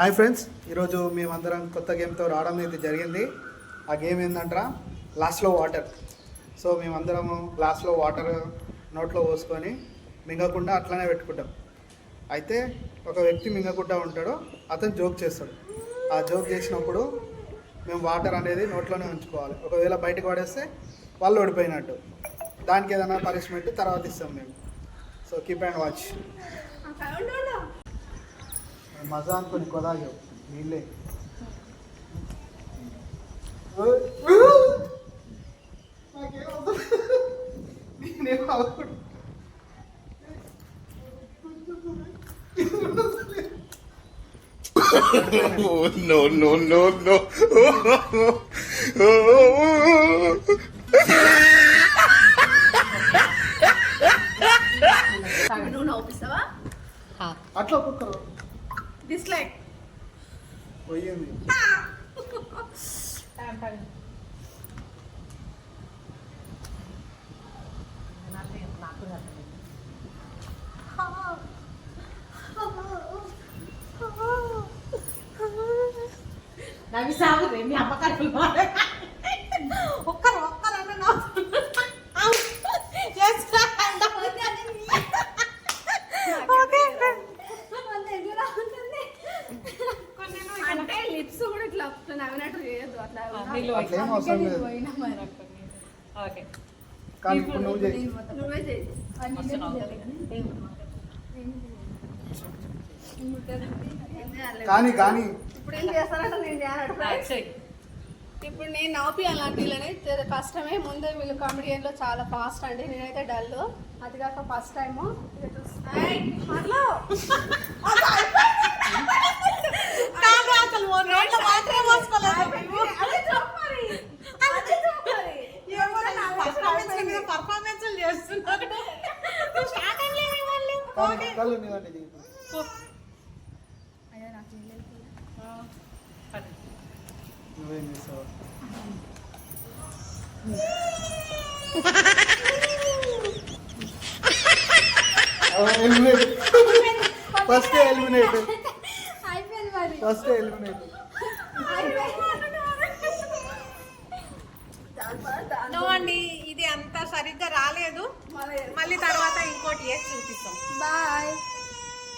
Hi friends, ఈరోజు మేమందరం కొత్త గేమ్తో రావడం అయితే జరిగింది. ఆ గేమ్ ఏంటంటారా, గ్లాస్లో వాటర్. సో మేమందరము గ్లాస్లో వాటర్ నోట్లో పోసుకొని మింగకుండా అట్లనే పెట్టుకుంటాం. అయితే ఒక వ్యక్తి మింగకుండా ఉంటాడో అతను జోక్ చేస్తాడు. ఆ జోక్ చేసినప్పుడు మేము వాటర్ అనేది నోట్లోనే ఉంచుకోవాలి. ఒకవేళ బయటకు పడేస్తే వాళ్ళు ఓడిపోయినట్టు. దానికి ఏదైనా పనిష్మెంట్ తర్వాత ఇస్తాం మేము. So keep and watch. మజా అనుకోని కొదాగా నీళ్ళే no, no, no, no. నువ్వు నవ్వుపిస్తావా? అట్లా ఒక్కొక్కరు డిస్లైక్ పోయింది. నవ్వి సాగు మీ అమ్మకారు ఒక్కరు అంటే లిప్స్ కూడా ఇట్లా నవ్వినట్టు చేయొద్దు. అట్లా అట్లేం అవసరం లేదు. కానీ ఇప్పుడు నువ్వు చేయి. నువ్వే చేయి. కానీ కానీ ఇప్పుడు ఏం చేస్తారంటే నేను ఇప్పుడు నేను నవ్వి అలాంటిలోనే కష్టమే. ముందే వీళ్ళు కామెడియన్లో చాలా ఫాస్ట్ అండి, నేనైతే డల్. అది కాక ఫస్ట్ టైము పర్ఫార్మెన్స్ చేస్తున్నారు. నువ్వేం చేస్తావు? First eliminate.